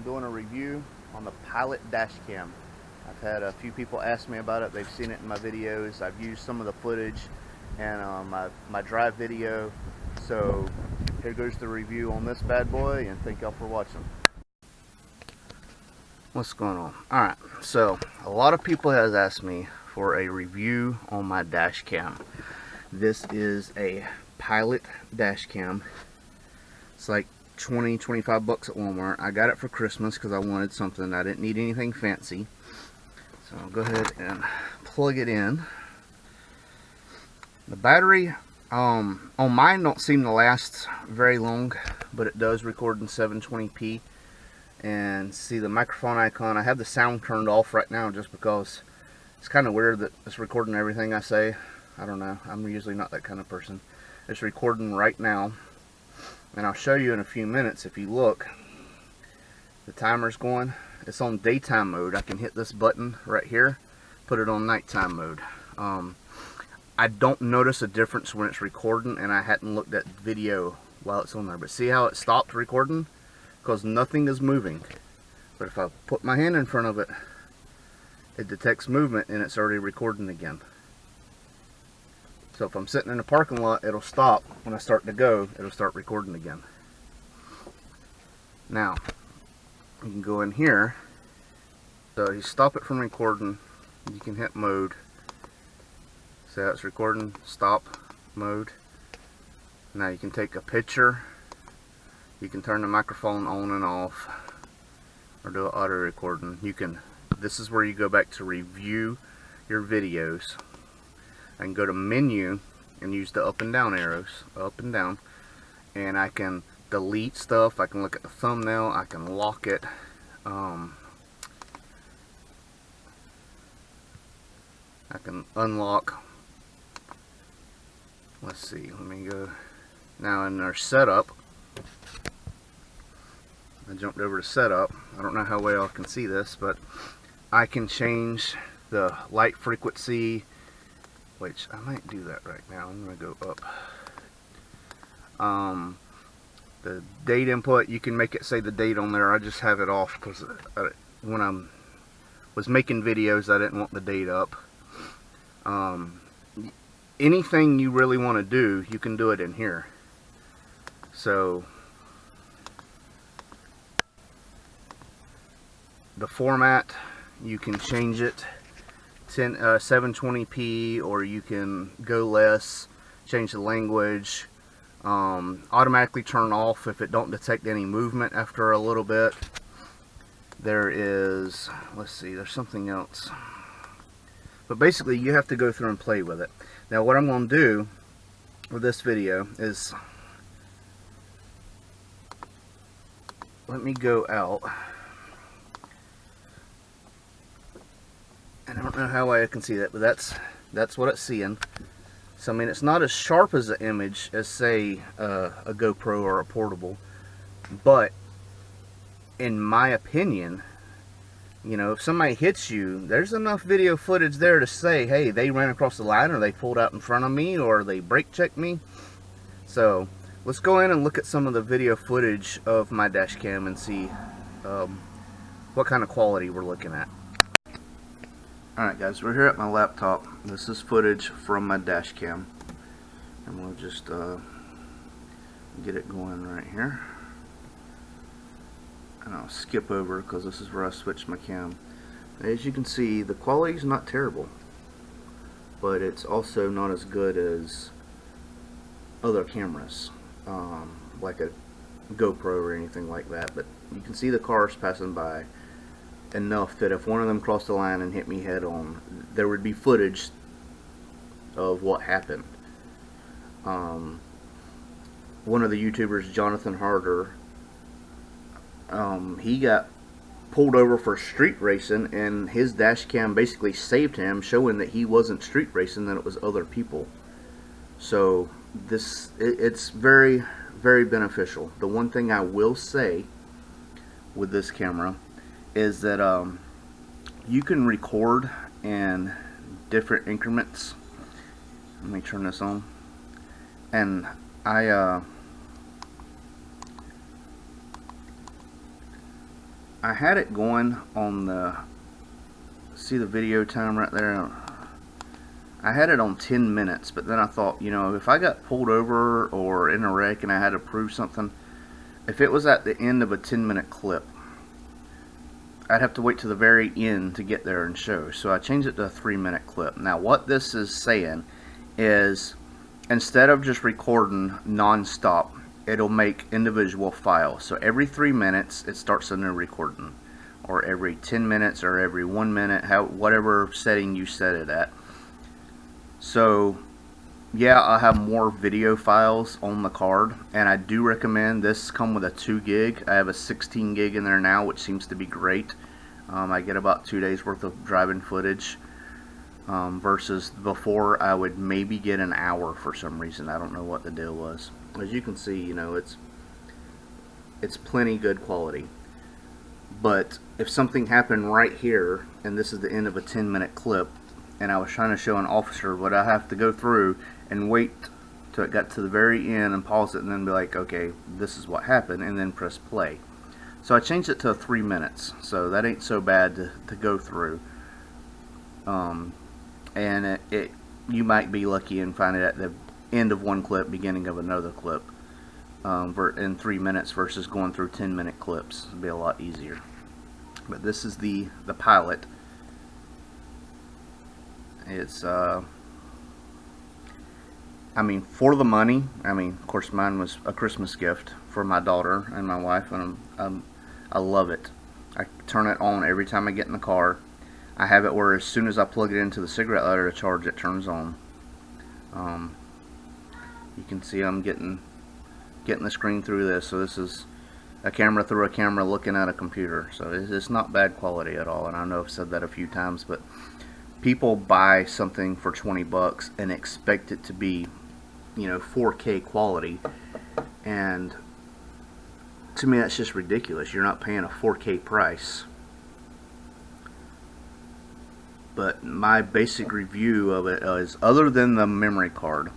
doing a review on the Pilot dash cam. I've had a few people ask me about it. They've seen it in my videos. I've used some of the footage and my drive video. So here goes the review on this bad boy, and thank y'all for watching. What's going on? Alright, so a lot of people has asked me for a review on my dash cam. This is a Pilot dash cam. It's like 20-25 bucks at Walmart. I got it for Christmas because I wanted something. I didn't need anything fancy. So I'll go ahead and plug it in. The battery on mine don't seem to last very long, but it does record in 720p. And see the microphone icon, I have the sound turned off right now just because it's kind of weird that it's recording everything I say. I don't know, I'm usually not that kind of person. It's recording right now, and I'll show you in a few minutes. If you look, the timer's going. It's on daytime mode. I can hit this button right here, put it on nighttime mode. I don't notice a difference when it's recording, and I hadn't looked at video while it's on there. But see how it stopped recording? Because nothing is moving. But if I put my hand in front of it, it detects movement and it's already recording again. So if I'm sitting in a parking lot, it'll stop. When I start to go, it'll start recording again. Now, you can go in here. So you stop it from recording, you can hit mode. See how it's recording? Stop mode. Now you can take a picture. You can turn the microphone on and off, or do an auto recording. You can. This is where you go back to review your videos. I can go to menu and use the up and down arrows, up and down, and I can delete stuff. I can look at the thumbnail. I can lock it. I can unlock. Let's see. Let me go now in our setup. I jumped over to setup. I don't know how well I can see this, but I can change the light frequency, which I might do that right now. I'm going to go up. The date input, you can make it say the date on there. I just have it off because when I was making videos, I didn't want the date up. Anything you really want to do, you can do it in here. So the format, you can change it 720p, or you can go less, change the language, automatically turn off if it don't detect any movement after a little bit. There is, let's see, there's something else, but basically you have to go through and play with it. Now what I'm going to do with this video is, let me go out. I don't know how I can see that, but that's what it's seeing. So I mean, it's not as sharp as an image as, say, a GoPro or a portable, but in my opinion, you know, if somebody hits you, there's enough video footage there to say, hey, they ran across the line, or they pulled out in front of me, or they brake checked me. So let's go in and look at some of the video footage of my dash cam and see what kind of quality we're looking at. Alright guys, we're here at my laptop. This is footage from my dash cam, and we'll just get it going right here. And I'll skip over because this is where I switched my cam. As you can see, the quality is not terrible, but it's also not as good as other cameras, like a GoPro or anything like that. But you can see the cars passing by enough that if one of them crossed the line and hit me head on, there would be footage of what happened. One of the YouTubers, Jonathan Harder, he got pulled over for street racing, and his dash cam basically saved him, showing that he wasn't street racing, that it was other people. So it's very, very beneficial. The one thing I will say with this camera is that you can record in different increments. Let me turn this on. And I had it going on the, see the video time right there? I had it on 10 minutes, but then I thought, you know, if I got pulled over or in a wreck and I had to prove something, if it was at the end of a 10-minute clip, I'd have to wait to the very end to get there and show. So I changed it to a 3-minute clip. Now what this is saying is, instead of just recording non-stop, it'll make individual files. So every 3 minutes it starts a new recording, or every 10 minutes, or every 1 minute, whatever setting you set it at. So yeah, I'll have more video files on the card, and I do recommend this come with a 2 gig. I have a 16 gig in there now, which seems to be great. I get about 2 days worth of driving footage, versus before I would maybe get an hour for some reason. I don't know what the deal was. As you can see, you know, it's plenty good quality. But if something happened right here, and this is the end of a 10-minute clip, and I was trying to show an officer, would I have to go through and wait till it got to the very end and pause it and then be like, okay, this is what happened, and then press play. So I changed it to 3 minutes, so that ain't so bad to go through. And you might be lucky and find it at the end of one clip, beginning of another clip, in 3 minutes versus going through 10-minute clips. It'll be a lot easier. But this is the Pilot. It's I mean, for the money, I mean, of course mine was a Christmas gift for my daughter and my wife, and I love it. I turn it on every time I get in the car. I have it where as soon as I plug it into the cigarette lighter to charge, it turns on. You can see I'm getting the screen through this, so this is a camera through a camera looking at a computer, so it's not bad quality at all. And I know I've said that a few times, but people buy something for 20 bucks and expect it to be, you know, 4K quality, and to me that's just ridiculous. You're not paying a 4K price. But my basic review of it is, other than the memory card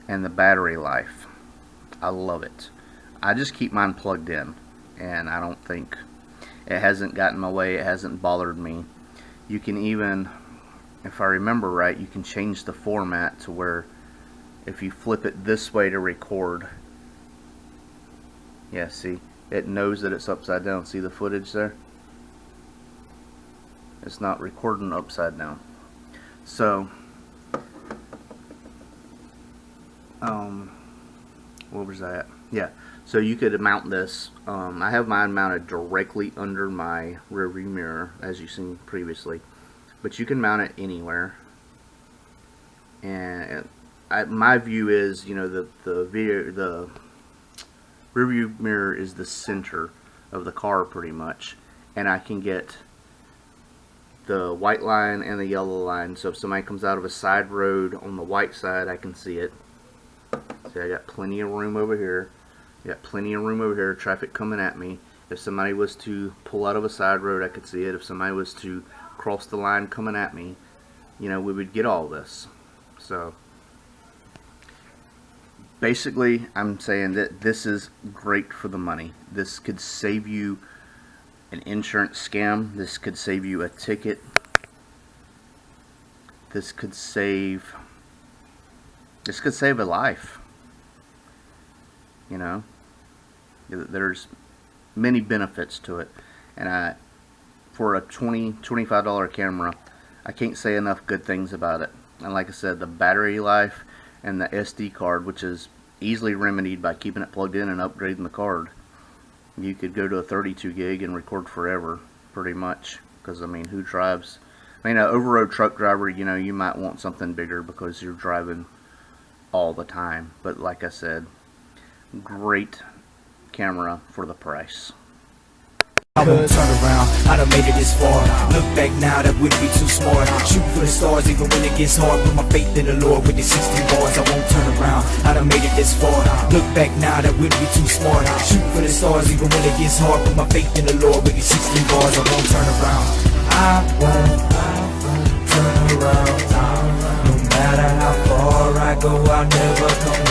and the battery life, I love it. I just keep mine plugged in, and I don't think it hasn't gotten in my way. It hasn't bothered me. You can even, if I remember right, you can change the format to where if you flip it this way to record, yeah, see, it knows that it's upside down. See the footage there? It's not recording upside down. So where was I at? Yeah, so you could mount this. I have mine mounted directly under my rear view mirror, as you've seen previously, but you can mount it anywhere. And my view is, you know, the rear view mirror is the center of the car pretty much, and I can get the white line and the yellow line. So if somebody comes out of a side road on the white side, I can see it. See, I got plenty of room over here. Got plenty of room over here, traffic coming at me. If somebody was to pull out of a side road, I could see it. If somebody was to cross the line coming at me, you know, we would get all this. So basically, I'm saying that this is great for the money. This could save you an insurance scam. This could save you a ticket. This could save a life. You know, there's many benefits to it, and for a $25 camera, I can't say enough good things about it. And like I said, the battery life and the SD card, which is easily remedied by keeping it plugged in and upgrading the card. You could go to a 32 gig and record forever, pretty much. Because I mean, who drives? I mean, an over-road truck driver, you know, you might want something bigger because you're driving all the time. But like I said, great camera for the price. I won't turn around, I done made it this far. Look back now, that wouldn't be too smart. Shoot for the stars even when it gets hard. Put my faith in the Lord with the 16 bars. I won't turn around, I done made it this far. Look back now, that wouldn't be too smart. Shoot for the stars even when it gets hard. Put my faith in the Lord with the 16 bars. I won't turn around, I won't turn around. No matter how far I go, I'll never come back.